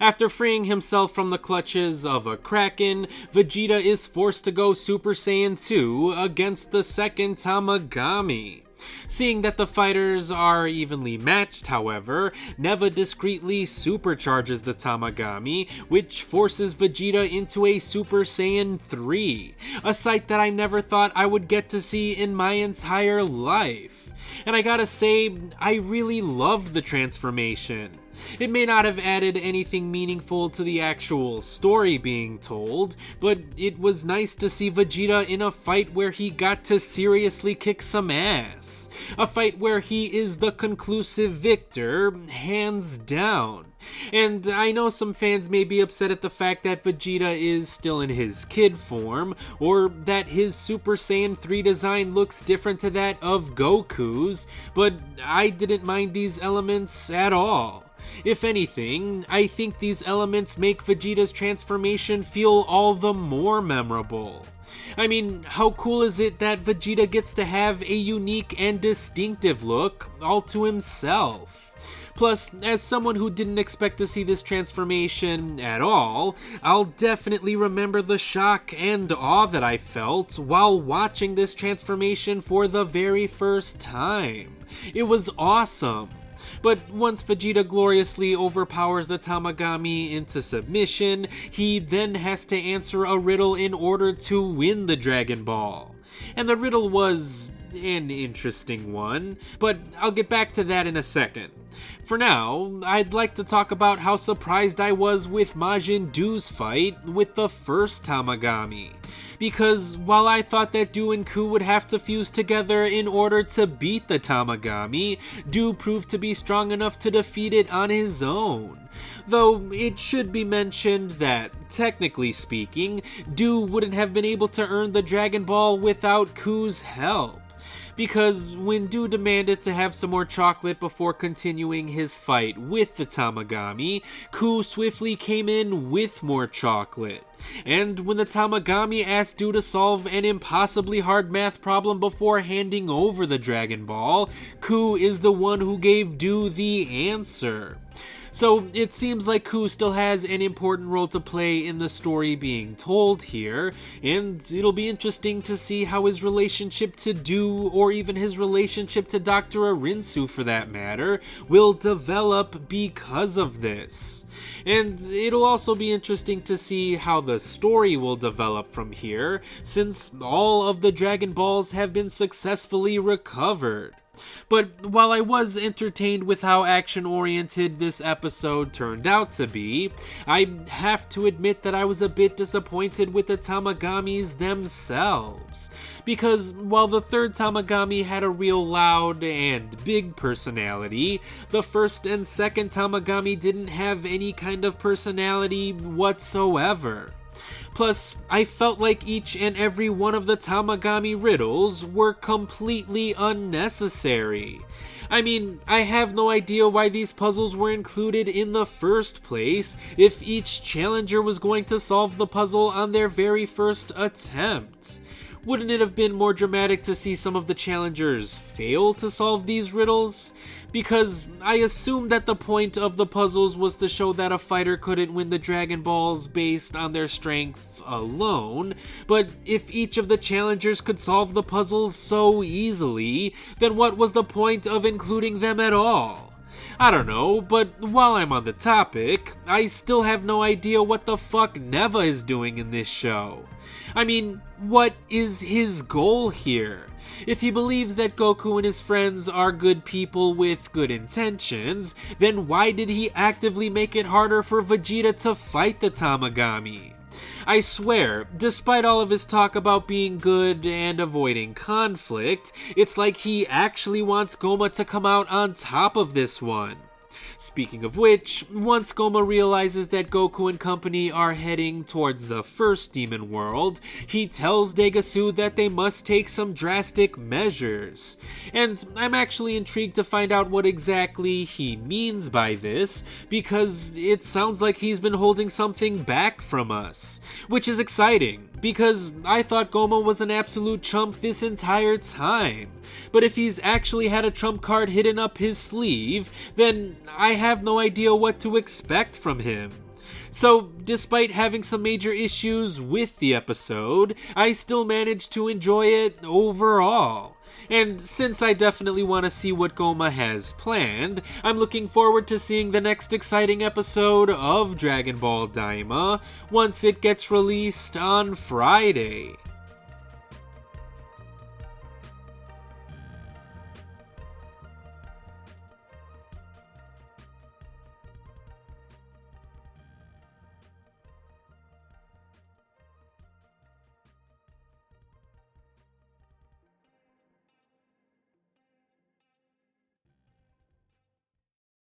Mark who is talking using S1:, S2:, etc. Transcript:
S1: After freeing himself from the clutches of a Kraken, Vegeta is forced to go Super Saiyan 2 against the second Tamagami. Seeing that the fighters are evenly matched, however, Neva discreetly supercharges the Tamagami, which forces Vegeta into a Super Saiyan 3, a sight that I never thought I would get to see in my entire life. And I gotta say, I really loved the transformation. It may not have added anything meaningful to the actual story being told, but it was nice to see Vegeta in a fight where he got to seriously kick some ass. A fight where he is the conclusive victor, hands down. And I know some fans may be upset at the fact that Vegeta is still in his kid form, or that his Super Saiyan 3 design looks different to that of Goku's, but I didn't mind these elements at all. If anything, I think these elements make Vegeta's transformation feel all the more memorable. I mean, how cool is it that Vegeta gets to have a unique and distinctive look all to himself? Plus, as someone who didn't expect to see this transformation at all, I'll definitely remember the shock and awe that I felt while watching this transformation for the very first time. It was awesome. But once Vegeta gloriously overpowers the Tamagami into submission, he then has to answer a riddle in order to win the Dragon Ball. And the riddle was an interesting one, but I'll get back to that in a second. For now, I'd like to talk about how surprised I was with Majin Buu's fight with the first Tamagami. Because while I thought that Buu and Ku would have to fuse together in order to beat the Tamagami, Buu proved to be strong enough to defeat it on his own. Though it should be mentioned that, technically speaking, Buu wouldn't have been able to earn the Dragon Ball without Ku's help. Because when Buu demanded to have some more chocolate before continuing his fight with the Tamagami, Ku swiftly came in with more chocolate. And when the Tamagami asked Buu to solve an impossibly hard math problem before handing over the Dragon Ball, Ku is the one who gave Buu the answer. So it seems like Ku still has an important role to play in the story being told here, and it'll be interesting to see how his relationship to Buu, or even his relationship to Dr. Arinsu for that matter, will develop because of this. And it'll also be interesting to see how the story will develop from here, since all of the Dragon Balls have been successfully recovered. But while I was entertained with how action-oriented this episode turned out to be, I have to admit that I was a bit disappointed with the Tamagamis themselves. Because while the third Tamagami had a real loud and big personality, the first and second Tamagami didn't have any kind of personality whatsoever. Plus, I felt like each and every one of the Tamagami riddles were completely unnecessary. I mean, I have no idea why these puzzles were included in the first place if each challenger was going to solve the puzzle on their very first attempt. Wouldn't it have been more dramatic to see some of the challengers fail to solve these riddles? Because I assumed that the point of the puzzles was to show that a fighter couldn't win the Dragon Balls based on their strength alone, but if each of the challengers could solve the puzzles so easily, then what was the point of including them at all? I don't know, but while I'm on the topic, I still have no idea what the fuck Neva is doing in this show. I mean, what is his goal here? If he believes that Goku and his friends are good people with good intentions, then why did he actively make it harder for Vegeta to fight the Tamagami? I swear, despite all of his talk about being good and avoiding conflict, it's like he actually wants Goma to come out on top of this one. Speaking of which, once Goma realizes that Goku and company are heading towards the first demon world, he tells Degasu that they must take some drastic measures. And I'm actually intrigued to find out what exactly he means by this, because it sounds like he's been holding something back from us. Which is exciting, because I thought Goma was an absolute chump this entire time. But if he's actually had a trump card hidden up his sleeve, then I have no idea what to expect from him. So, despite having some major issues with the episode, I still managed to enjoy it overall. And since I definitely want to see what Goma has planned, I'm looking forward to seeing the next exciting episode of Dragon Ball Daima once it gets released on Friday.